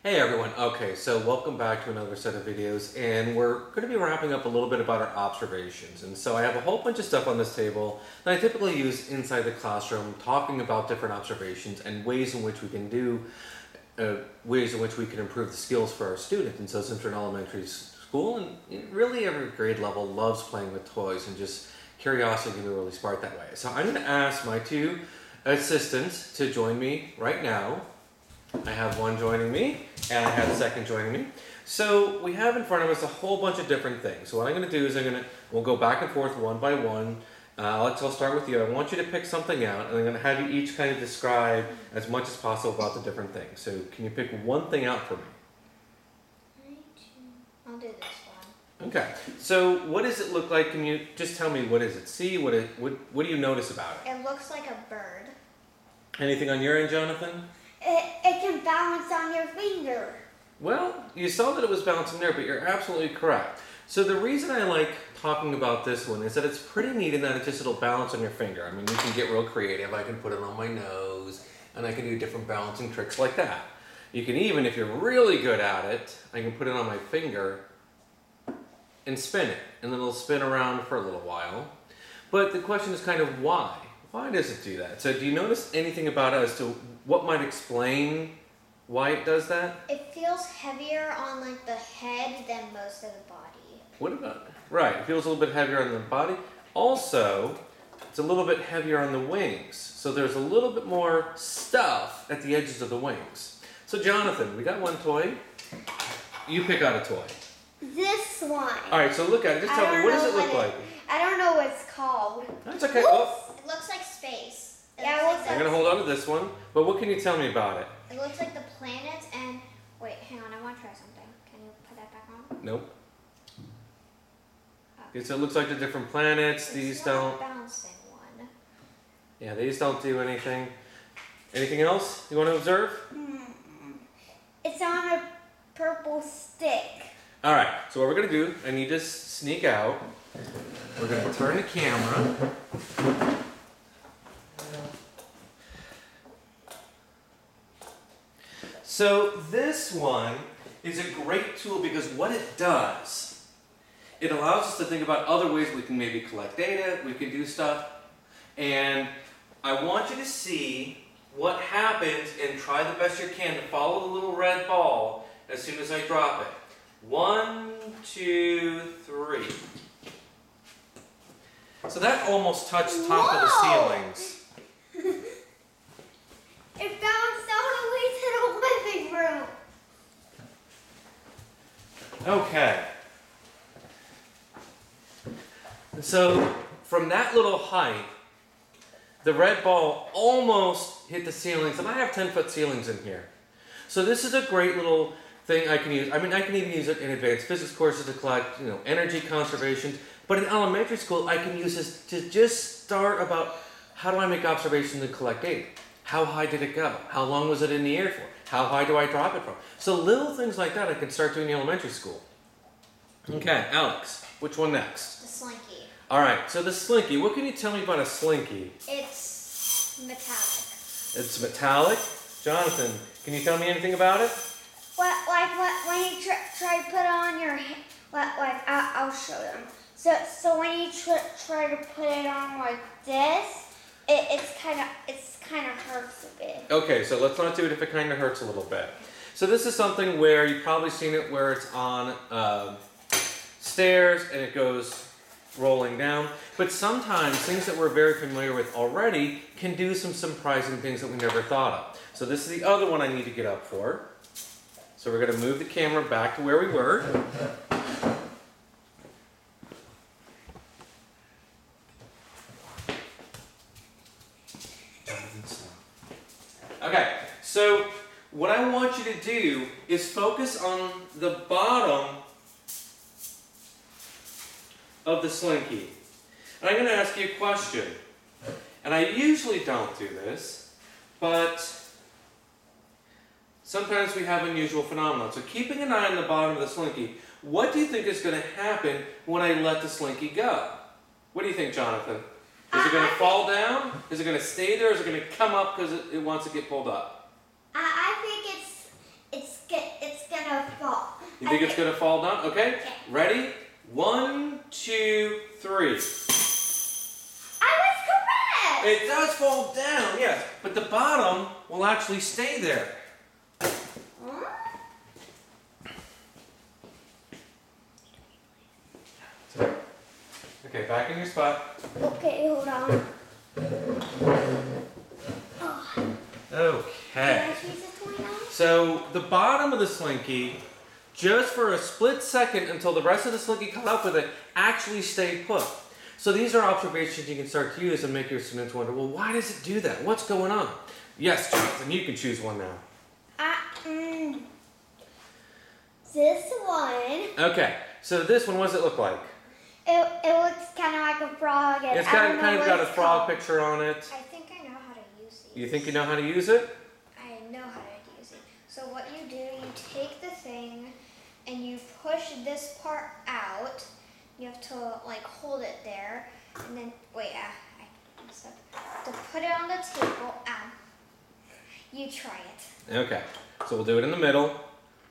Hey everyone, okay, so welcome back to another set of videos, and we're going to be wrapping up a little bit about our observations. And so I have a whole bunch of stuff on this table that I typically use inside the classroom, talking about different observations and ways in which we can ways in which we can improve the skills for our students. And so since we're in elementary school, and really every grade level loves playing with toys, and just curiosity can be really sparked that way. So I'm going to ask my two assistants to join me right now. I have one joining me, and I have the second joining me. So we have in front of us a whole bunch of different things. So what I'm going to do is we'll go back and forth one by one. I'll start with you. I want you to pick something out, and I'm going to have you each kind of describe as much as possible about the different things. So can you pick one thing out for me? I'll do this one. Okay. So what does it look like? Can you just tell me what is it? See what do you notice about it? It looks like a bird. Anything on your end, Jonathan? It can balance on your finger. Well, you saw that it was bouncing there, but you're absolutely correct. So the reason I like talking about this one is that it's pretty neat in that it'll balance on your finger. I mean, you can get real creative. I can put it on my nose, and I can do different balancing tricks like that. You can even, if you're really good at it, I can put it on my finger and spin it, and then it'll spin around for a little while. But the question is kind of why? Why does it do that? So do you notice anything about it as to what might explain why it does that? It feels heavier on like the head than most of the body. What about, right, it feels a little bit heavier on the body. Also, it's a little bit heavier on the wings. So there's a little bit more stuff at the edges of the wings. So Jonathan, we got one toy. You pick out a toy. This one. All right, so look at it. Just tell me, what does it look like? I don't know what it's called. That's okay. Oh. It looks like space. I'm going to hold on to this one, but what can you tell me about it? It looks like the planets and... Wait, hang on, I want to try something. Can you put that back on? Nope. Okay, so it looks like the different planets. These don't... bouncing one. Yeah, these don't do anything. Anything else you want to observe? It's on a purple stick. All right, so what we're going to do, I need to sneak out. We're going to turn the camera. So this one is a great tool because what it does, it allows us to think about other ways we can maybe collect data, we can do stuff, and I want you to see what happens and try the best you can to follow the little red ball as soon as I drop it. 1, 2, 3. So that almost touched the top of the ceilings. It bounced all the way to the living room. Okay. So from that little height, the red ball almost hit the ceilings, and I have 10-foot ceilings in here. So this is a great little thing I can use. I mean, I can even use it in advanced physics courses to collect, energy conservation. But in elementary school, I can use this to just start about how do I make observations and collect data? How high did it go? How long was it in the air for? How high do I drop it from? So little things like that I can start doing in elementary school. Okay, Alex, which one next? The slinky. All right, so the slinky. What can you tell me about a slinky? It's metallic. It's metallic. Jonathan, can you tell me anything about it? When you try to put it on your hand, I'll show them. So when you try to put it on like this, it's kind of hurts a bit. Okay, so let's not do it if it kind of hurts a little bit. So this is something where you've probably seen it where it's on stairs and it goes rolling down. But sometimes things that we're very familiar with already can do some surprising things that we never thought of. So this is the other one I need to get up for. So we're going to move the camera back to where we were. Okay, so what I want you to do is focus on the bottom of the slinky. And I'm going to ask you a question. And I usually don't do this, but sometimes we have unusual phenomena. So keeping an eye on the bottom of the slinky, what do you think is going to happen when I let the slinky go? What do you think, Jonathan? Is it going to fall down? Is it going to stay there? Or is it going to come up because it wants to get pulled up? I think it's You think it's gonna fall down? Okay. Ready? 1, 2, 3. I was correct! It does fall down, yes, but the bottom will actually stay there. Huh? Okay, back in your spot. Okay, hold on. Oh. Okay. So the bottom of the slinky, just for a split second until the rest of the slinky caught up with it, actually stayed put. So these are observations you can start to use and make your students wonder, well, why does it do that? What's going on? Yes, Jonathan, you can choose one now. This one. Okay, so this one, what does it look like? It looks kind of like a frog. And It's kind of got a frog picture on it. I think I know how to use it. You think you know how to use it? I know how to use it. So what you do, you take the thing and you push this part out. You have to like hold it there, and then wait. I messed up. To put it on the table. You try it. Okay, so we'll do it in the middle.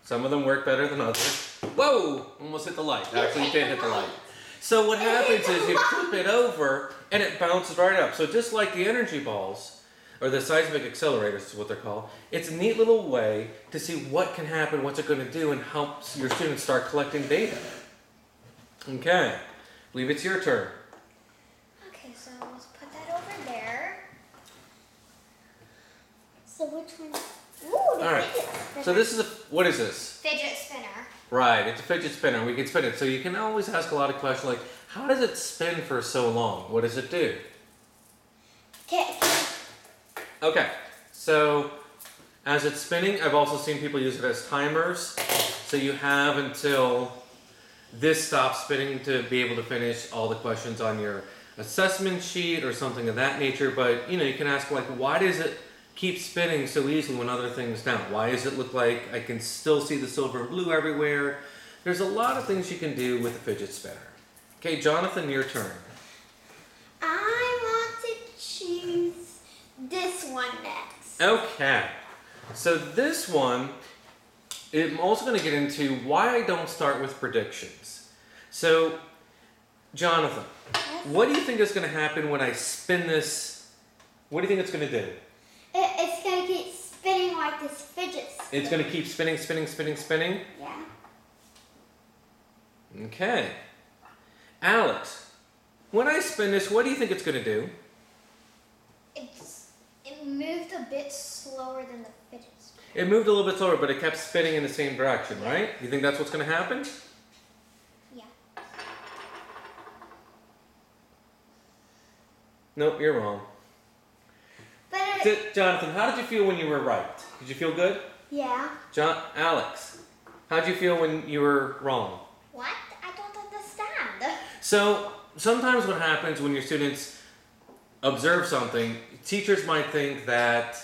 Some of them work better than others. Whoa! Almost hit the light. Actually, you did hit the light. So what happens is you flip it over and it bounces right up. So just like the energy balls, or the seismic accelerators is what they're called, it's a neat little way to see what can happen, what's it going to do, and help your students start collecting data. Okay, I believe it's your turn. Okay, so let's put that over there. So which one? Ooh, the All right. fidget spinner. So this is what is this? Fidget spinner. Right, it's a fidget spinner. We can spin it. So you can always ask a lot of questions like, how does it spin for so long? What does it do? Okay, so as it's spinning, I've also seen people use it as timers. So you have until this stops spinning to be able to finish all the questions on your assessment sheet or something of that nature. But you can ask like, why does it keep spinning so easily when other things don't? Why does it look like I can still see the silver and blue everywhere? There's a lot of things you can do with a fidget spinner. Okay, Jonathan, your turn. I want to choose this one next. Okay, so this one, I'm also going to get into why I don't start with predictions. So, Jonathan, what do you think is going to happen when I spin this? What do you think it's going to do? It's going to keep spinning like this fidget spinner. It's going to keep spinning, spinning, spinning, spinning? Yeah. Okay. Alex, when I spin this, what do you think it's going to do? It moved a bit slower than the fidget spinner. It moved a little bit slower, but it kept spinning in the same direction, right? You think that's what's going to happen? Yeah. Nope, you're wrong. But Jonathan, how did you feel when you were right? Did you feel good? yeah. Alex, how did you feel when you were wrong? What? I don't understand. So sometimes what happens when your students observe something, teachers might think that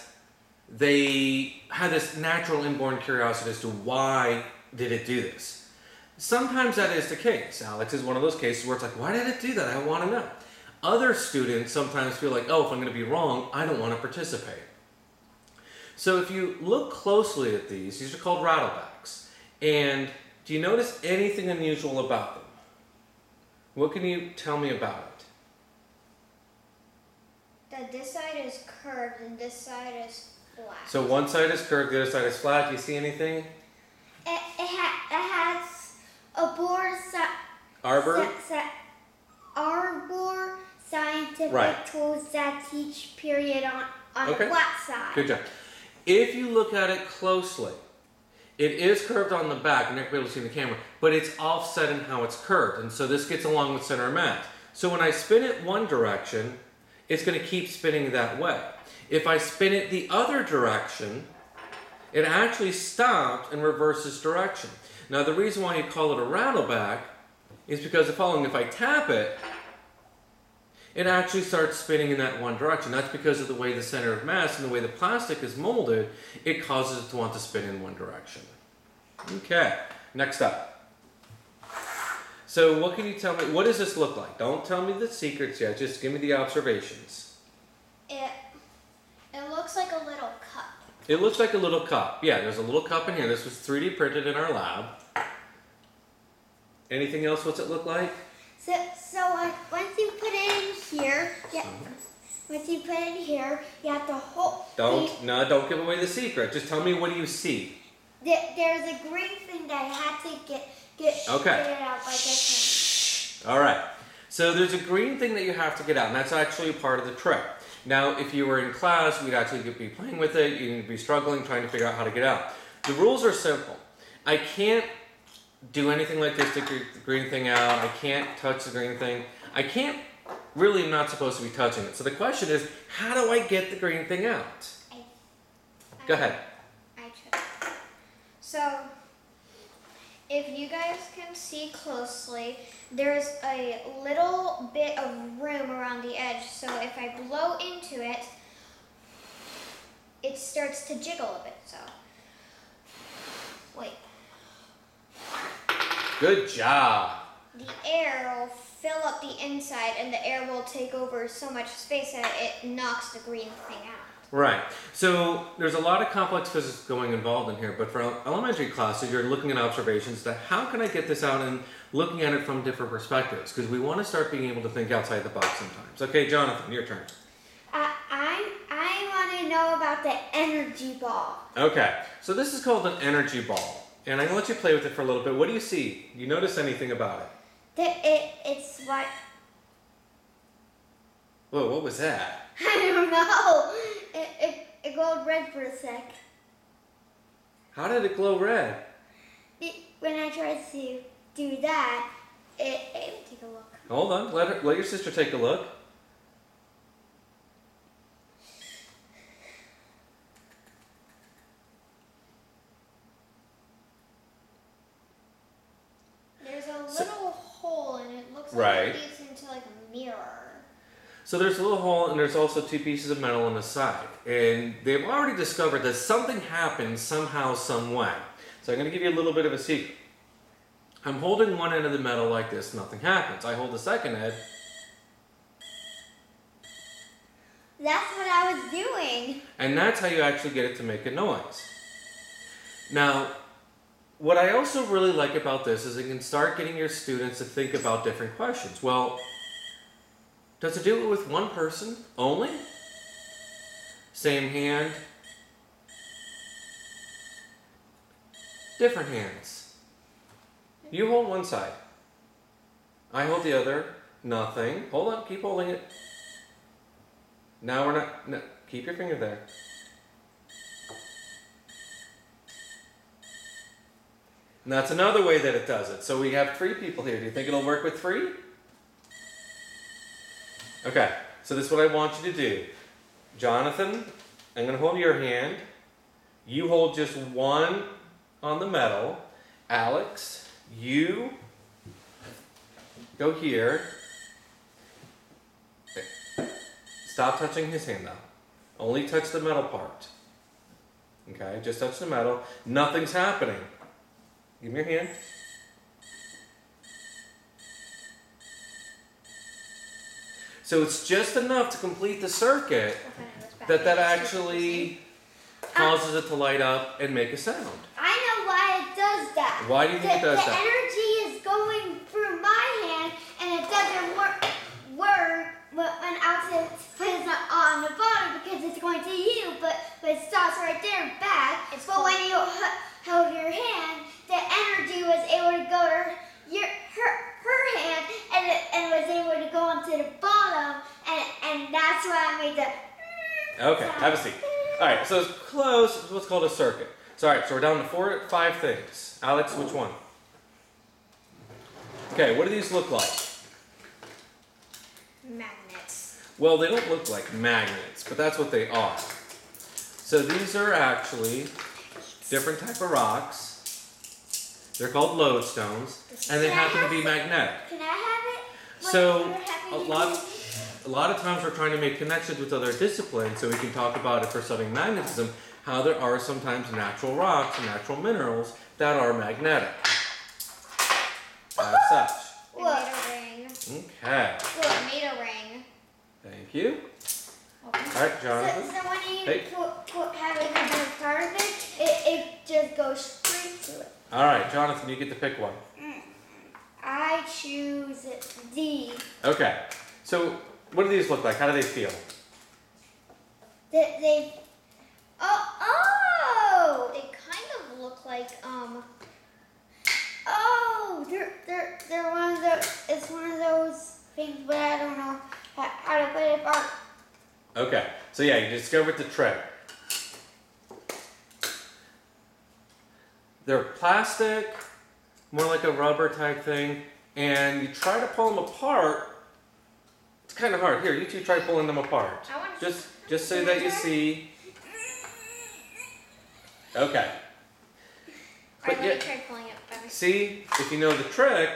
they had this natural inborn curiosity as to why did it do this. Sometimes that is the case. Alex is one of those cases where it's like, why did it do that? I want to know. Other students sometimes feel like, oh, if I'm going to be wrong, I don't want to participate. So if you look closely at these are called rattlebacks. And do you notice anything unusual about them? What can you tell me about it? That this side is curved and this side is flat. So one side is curved, the other side is flat. Do you see anything? It has a board Arbor? Arbor scientific Right. tools that teach period on Okay. the flat side. Good job. If you look at it closely, it is curved on the back. You're not going to be able to see in the camera, but it's offset in how it's curved. And so this gets along with center of mass. So when I spin it one direction, it's going to keep spinning that way. If I spin it the other direction, it actually stops and reverses direction. Now the reason why you call it a rattleback is because the following, if I tap it, it actually starts spinning in that one direction. That's because of the way the center of mass and the way the plastic is molded, it causes it to want to spin in one direction. Okay, next up. So what can you tell me, what does this look like? Don't tell me the secrets yet, just give me the observations. It looks like a little cup. It looks like a little cup. Yeah, there's a little cup in here. This was 3D printed in our lab. Anything else? What's it look like? So once you put it in here, once you put it in here, you have to hold. Don't give away the secret. Just tell me, what do you see? There's a green thing that I had to get it out by this All right. So there's a green thing that you have to get out, and that's actually part of the trick. Now, if you were in class, we'd actually be playing with it. You'd be struggling, trying to figure out how to get out. The rules are simple. I can't do anything like this to get the green thing out. I can't touch the green thing. I can't, really am not supposed to be touching it. So the question is, how do I get the green thing out? Go ahead. I tried. So, if you guys can see closely, there's a little bit of room around the edge. So if I blow into it, it starts to jiggle a bit. So, wait. Good job. The air will fill up the inside, and the air will take over so much space that it knocks the green thing out. Right. So there's a lot of complex physics involved in here, but for elementary classes, you're looking at observations that how can I get this out and looking at it from different perspectives, because we want to start being able to think outside the box sometimes. Okay, Jonathan, your turn. I want to know about the energy ball. Okay, so this is called an energy ball, and I'm going to let you play with it for a little bit. What do you see? You notice anything about it? It's what? Whoa, what was that? I don't know. It glowed red for a sec. How did it glow red? When I tried to do that, take a look. Hold on, let your sister take a look. There's a little hole, and it looks Right. like it leads into like a mirror. So there's a little hole, and there's also two pieces of metal on the side. And they've already discovered that something happens somehow, some way. So I'm going to give you a little bit of a secret. I'm holding one end of the metal like this, nothing happens. I hold the second end. That's what I was doing. And that's how you actually get it to make a noise. Now, what I also really like about this is it can start getting your students to think about different questions. Well, does it do it with one person only? Same hand? Different hands. You hold one side. I hold the other. Nothing. Hold on, keep holding it. Now we're not, no, keep your finger there. And that's another way that it does it. So we have 3 people here. Do you think it'll work with 3? Okay, so this is what I want you to do. Jonathan, I'm going to hold your hand. You hold just one on the metal. Alex, you go here. Stop touching his hand now. Only touch the metal part. Okay, just touch the metal. Nothing's happening. Give me your hand. So it's just enough to complete the circuit that actually causes it to light up and make a sound. I know why it does that. Why do you think it does the that? energy is going through my hand, and it doesn't work when Alex puts it on the bottom because it's going to you, but it stops right there back. But when you held your hand, the energy was able to go to her hand and was able to go onto the bottom, and that's why I made the. Okay, have a seat. All right, so it's close. It's what's called a circuit. So all right, so we're down to 5 things. Alex, which one? Okay, what do these look like? Magnets. Well, they don't look like magnets, but that's what they are. So these are actually different type of rocks. They're called lodestones, and they happen to be magnetic. Can I have it? So a lot of times we're trying to make connections with other disciplines so we can talk about it for studying magnetism, how there are sometimes natural rocks and natural minerals that are magnetic. As such. I made a ring. Okay. Look, I made a ring. Thank you. Okay. All right, Jonathan. So when you Hey. have it in the part of it just goes straight to it. All right, Jonathan, you get to pick one. choose D. Okay. So what do these look like? How do they feel? They oh, it kind of look like oh, they're one of those. It's one of those things, but I don't know how to put it apart. Okay. So yeah, you discovered the trick. They're plastic, more like a rubber type thing, and you try to pull them apart. It's kind of hard. Here, you two try pulling them apart. I want Just so that you see. Okay. Alright, let me try pulling it. See, if you know the trick.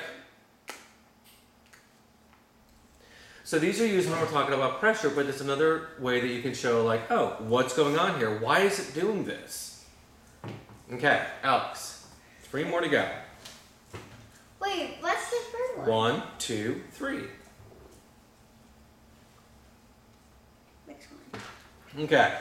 So these are used when we're talking about pressure, but it's another way that you can show like, oh, what's going on here? Why is it doing this? Okay, Alex, 3 more to go. Wait, what's the third one? 1, 2, 3. Which one? Okay.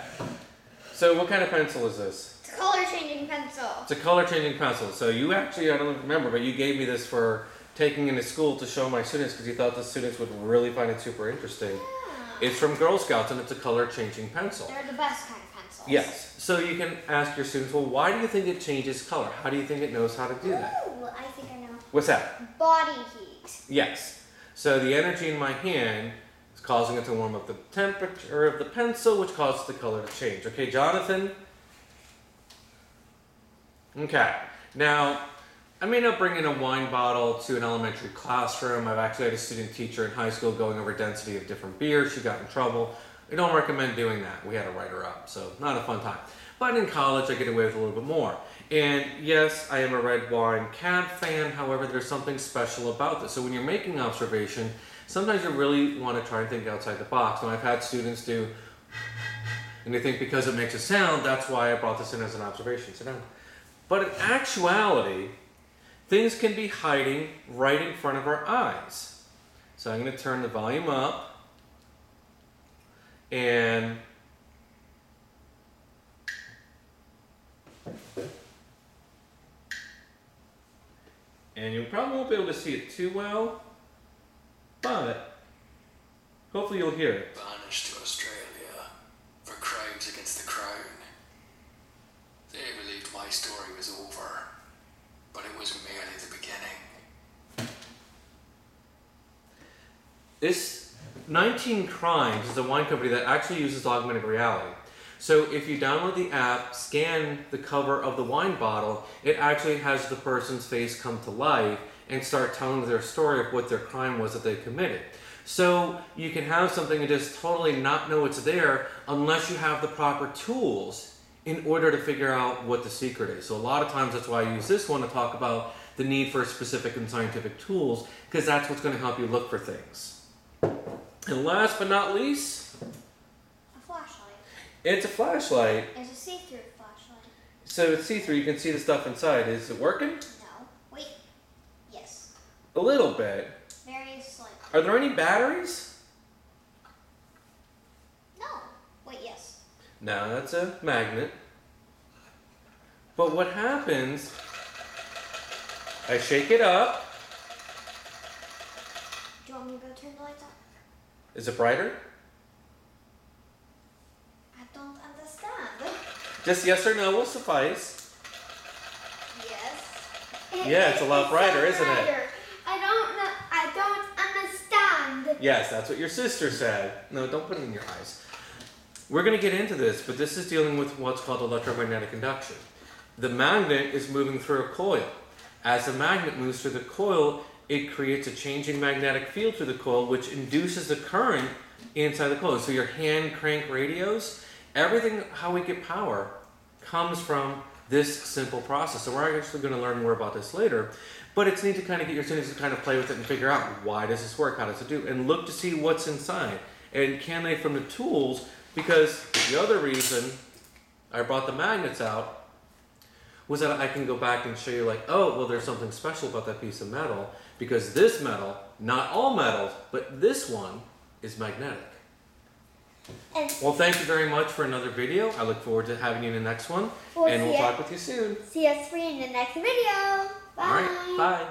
So what kind of pencil is this? It's a color changing pencil. It's a color changing pencil. So you actually, I don't remember, but you gave me this for taking into school to show my students because you thought the students would really find it super interesting. Yeah. It's from Girl Scouts and it's a color changing pencil. They're the best kind of pencils. Yes. So you can ask your students, well, why do you think it changes color? How do you think it knows how to do that? Ooh, I think I know. What's that? Body heat. Yes. So the energy in my hand is causing it to warm up the temperature of the pencil, which causes the color to change. Okay, Jonathan? Okay. Now, I may not bring in a wine bottle to an elementary classroom. I've actually had a student teacher in high school going over density of different beers. She got in trouble. I don't recommend doing that. We had to write her up, so not a fun time. But in college, I get away with a little bit more. And yes, I am a red wine cab fan. However, there's something special about this. So when you're making observation, sometimes you really want to try and think outside the box. And I've had students do, and they think because it makes a sound, that's why I brought this in as an observation. Sit down. But in actuality, things can be hiding right in front of our eyes. So I'm going to turn the volume up. And you probably won't be able to see it too well, but hopefully you'll hear it. Banished to Australia for crimes against the Crown. They believed my story was over, but it was merely the beginning. This 19 Crimes is a wine company that actually uses augmented reality. So if you download the app, scan the cover of the wine bottle, it actually has the person's face come to life and start telling their story of what their crime was that they committed. So you can have something and just totally not know it's there unless you have the proper tools in order to figure out what the secret is. So a lot of times that's why I use this one to talk about the need for specific and scientific tools, because that's what's going to help you look for things. And last but not least, A flashlight. it's a flashlight. It's a see-through flashlight. So it's see-through, you can see the stuff inside. Is it working? No. Wait. Yes. A little bit. Very slightly. Are there any batteries? No. Wait, yes. No, that's a magnet. But what happens, I shake it up. Do you want me to go turn the lights on? Is it brighter? I don't understand. Just yes or no will suffice. Yes. Yeah, it's a lot brighter, isn't it? brighter. I don't know. I don't understand. Yes, that's what your sister said. No, don't put it in your eyes. We're going to get into this, but this is dealing with what's called electromagnetic induction. The magnet is moving through a coil. As the magnet moves through the coil, it creates a changing magnetic field through the coil, which induces the current inside the coil. So your hand crank radios, everything how we get power comes from this simple process. So we're actually going to learn more about this later. But it's neat to kind of get your students to kind of play with it and figure out why does this work, how does it do, and look to see what's inside. And can they from the tools, because the other reason I brought the magnets out was that I can go back and show you like, oh, well, there's something special about that piece of metal, because this metal, not all metals, but this one is magnetic. Well, thank you very much for another video. I look forward to having you in the next one, and we'll talk with you soon. See us in the next video. Bye. All right, bye.